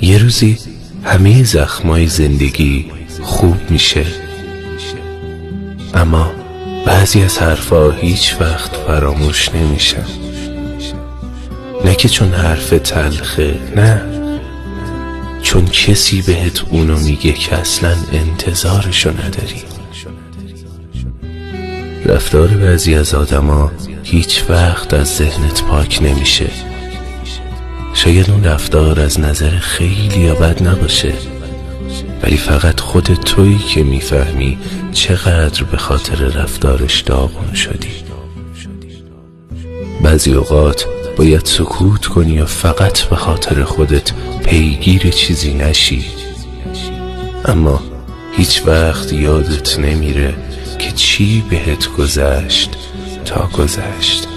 یه روزی همه زخمای زندگی خوب میشه، اما بعضی از حرفا هیچ وقت فراموش نمیشن. نه که چون حرف تلخه، نه، چون کسی بهت اونو میگه که اصلا انتظارشو نداری. رفتار بعضی از آدما هیچ وقت از ذهنت پاک نمیشه. شاید اون رفتار از نظر خیلی یا بد نباشه، ولی فقط خود تویی که میفهمی چقدر به خاطر رفتارش داغون شدی. بعضی اوقات باید سکوت کنی یا فقط به خاطر خودت پیگیر چیزی نشی، اما هیچ وقت یادت نمیره که چی بهت گذشت تا گذشت.